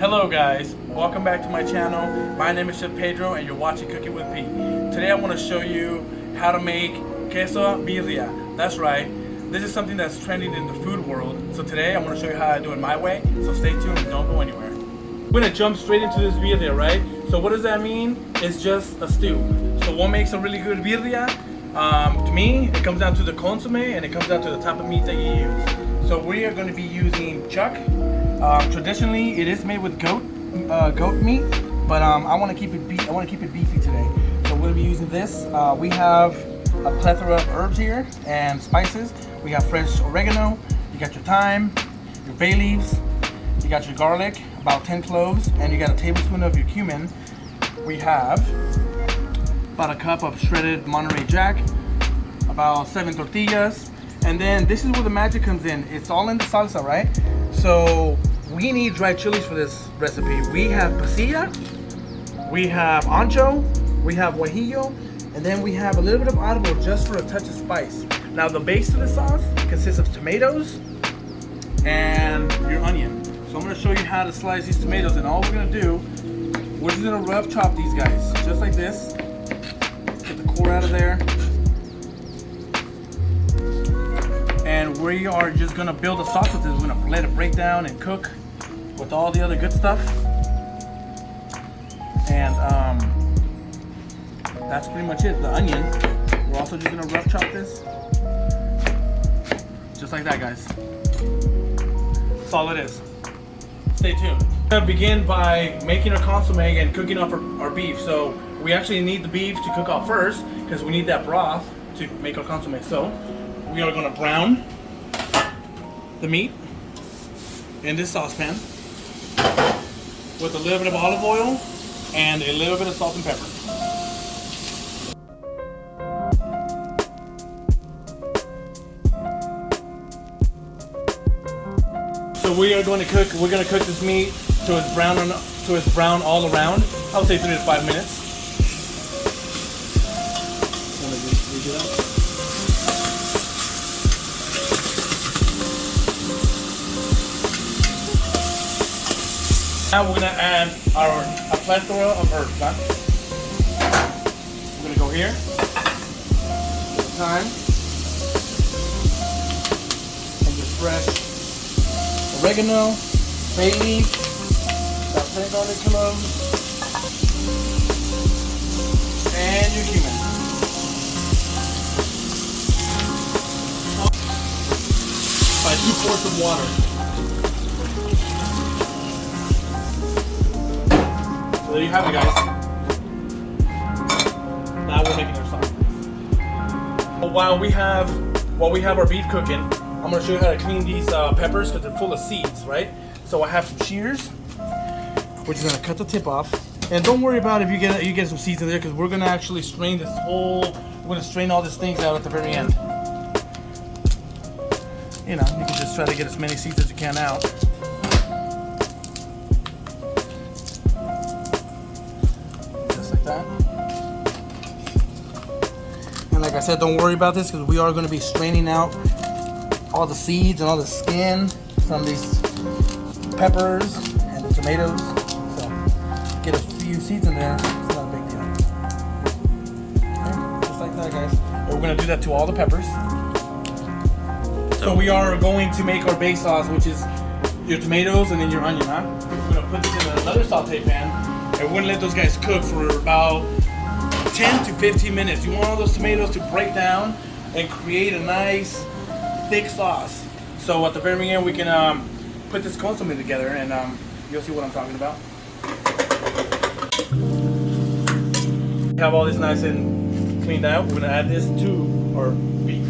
Hello guys, welcome back to my channel. My name is Chef Pedro and you're watching Cooking with Pete. Today I want to show you how to make Quesa Birria. That's right, this is something that's trending in the food world. So today I want to show you how I do it my way. So stay tuned and don't go anywhere. We're going to jump straight into this birria, right? So what does that mean? It's just a stew. So what makes a really good birria? To me, it comes down to the consomme and it comes down to the type of meat that you use. So we are going to be using chuck. Traditionally, it is made with goat meat, but I want to keep it beefy today. So we're going to be using this. We have a plethora of herbs here and spices. We have fresh oregano. You got your thyme, your bay leaves. You got your garlic, about 10 cloves, and you got a tablespoon of your cumin. We have about a cup of shredded Monterey Jack, about 7 tortillas, and then this is where the magic comes in. It's all in the salsa, right? So we need dried chilies for this recipe. We have pasilla, we have ancho, we have guajillo, and then we have a little bit of audible just for a touch of spice. Now the base of the sauce consists of tomatoes and your onion. So I'm going to show you how to slice these tomatoes, and all we're going to do, we're just going to rough chop these guys just like this. Get the core out of there. And we are just gonna build a sauce with this. We're gonna let it break down and cook with all the other good stuff. And that's pretty much it. The onion, we're also just gonna rough chop this. Just like that, guys. That's all it is. Stay tuned. We're gonna begin by making our consomme and cooking up our beef. So we actually need the beef to cook off first because we need that broth to make our consomme. So we are going to brown the meat in this saucepan with a little bit of olive oil and a little bit of salt and pepper. So we are going to cook. We're going to cook this meat till it's brown all around. I would say 3 to 5 minutes. Want to redo that? Now we're going to add a plethora of herbs. Huh? We're going to go here. Thyme. And your fresh oregano, bay leaf, about 10 garlic cloves, and your cumin. About 2 quarts of water. There you have it, guys. Now we're making our sauce. While we have our beef cooking, I'm going to show you how to clean these peppers because they're full of seeds, right? So I have some shears. We're just going to cut the tip off, and don't worry about if you get some seeds in there because we're going to actually strain this whole. We're going to strain all these things out at the very end. You know, you can just try to get as many seeds as you can out. That. And like I said, don't worry about this because we are going to be straining out all the seeds and all the skin from these peppers and the tomatoes. So get a few seeds in there, it's not a big deal. Okay, just like that, guys. And we're going to do that to all the peppers. So we are going to make our base sauce, which is your tomatoes and then your onion, huh? We're going to put this in another saute pan. And we're gonna let those guys cook for about 10 to 15 minutes. You want all those tomatoes to break down and create a nice thick sauce. So at the very end we can put this consomme together and you'll see what I'm talking about. We have all this nice and cleaned out. We're gonna add this to our beef.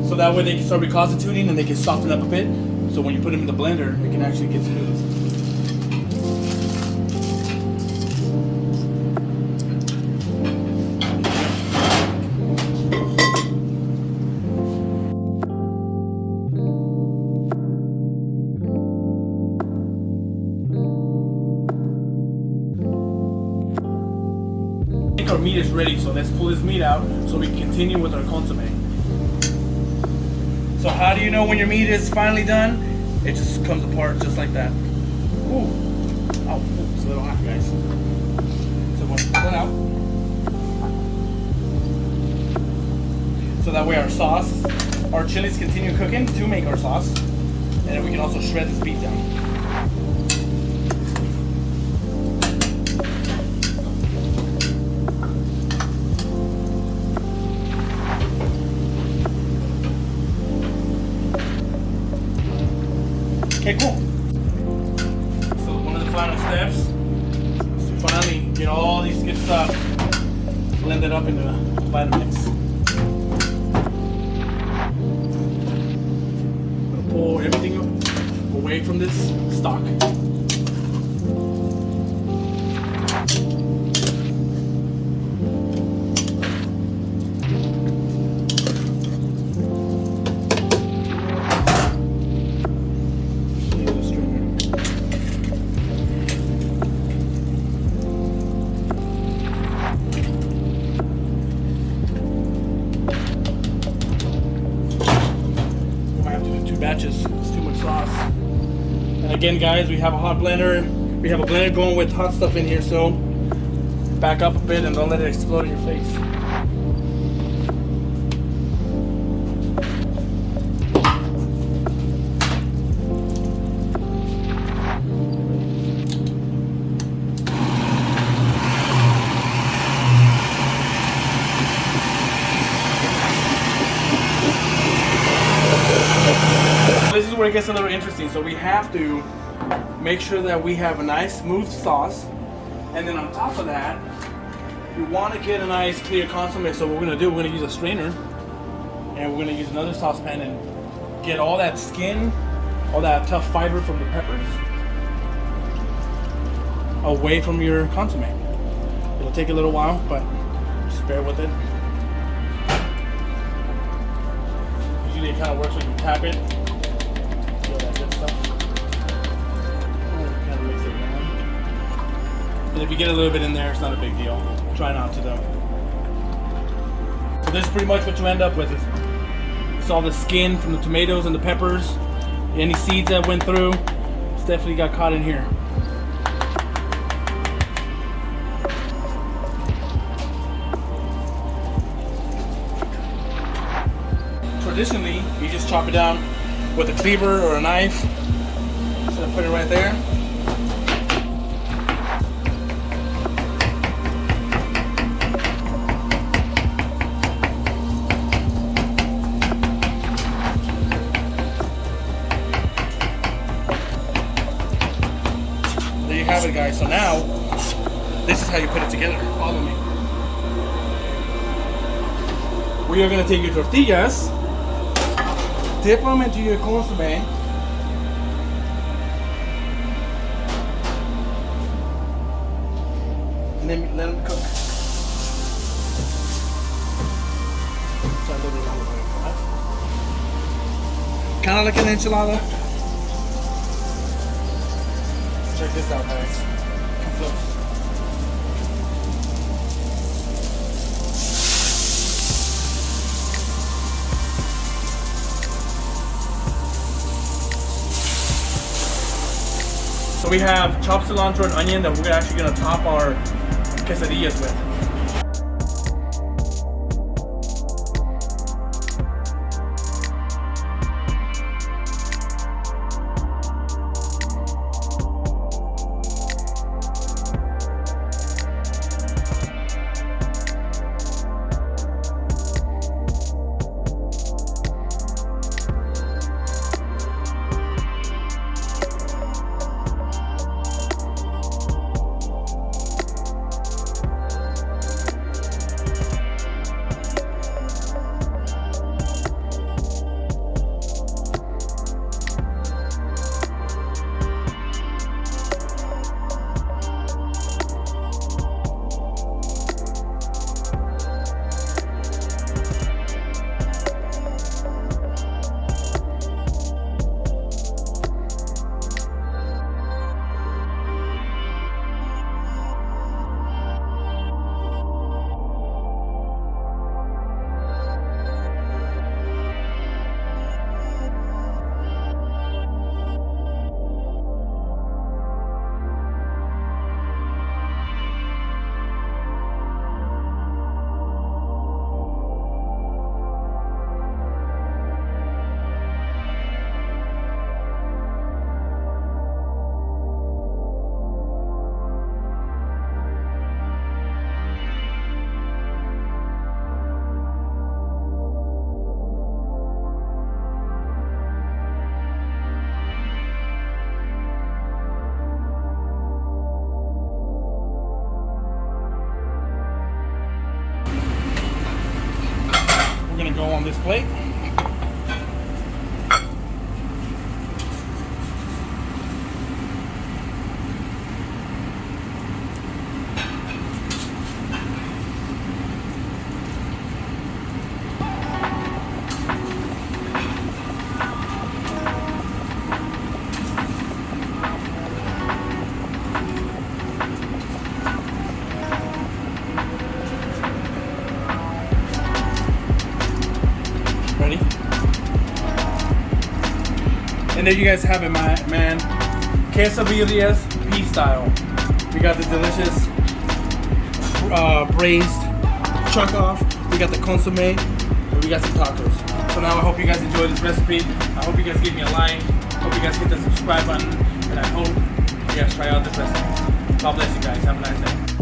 So that way they can start reconstituting and they can soften up a bit. So when you put them in the blender, it can actually get smooth. Our meat is ready, so let's pull this meat out so we can continue with our consomme. So how do you know when your meat is finally done? it just comes apart just like that. Ooh. Oh, it's a little hot, guys. So we'll pull it out. So that way our chilies continue cooking to make our sauce. And then we can also shred this beef down. Okay, cool. So one of the final steps is to finally get all these good stuff blended up into a Vitamix. I'm gonna pull everything away from this stock. Batches. It's too much sauce. And again, guys, we have a hot blender. We have a blender going with hot stuff in here, so back up a bit and don't let it explode in your face. This is where it gets a little interesting. So we have to make sure that we have a nice smooth sauce, and then on top of that, we want to get a nice clear consomme. So what we're going to do, we're going to use a strainer, and we're going to use another saucepan and get all that skin, all that tough fiber from the peppers away from your consomme. It'll take a little while, but just bear with it. Usually it kind of works when you tap it. And if you get a little bit in there, it's not a big deal. Try not to though. So this is pretty much what you end up with. It's all the skin from the tomatoes and the peppers. Any seeds that went through, it's definitely got caught in here. Traditionally, you just chop it down with a cleaver or a knife. So I put it right there. There you have it, guys. So now, this is how you put it together. Follow me. We are going to take your tortillas, dip them into your consomme, and then let them cook. Kind of like an enchilada. Check this out, guys. Come close. So we have chopped cilantro and onion that we're actually going to top our quesadillas with. go on this plate. Ready? And there you guys have it, man. Quesa Birria's beef style. We got the delicious braised chuck off. We got the consomme. And we got some tacos. So now I hope you guys enjoyed this recipe. I hope you guys give me a like. Hope you guys hit the subscribe button. And I hope you guys try out this recipe. God bless you guys. Have a nice day.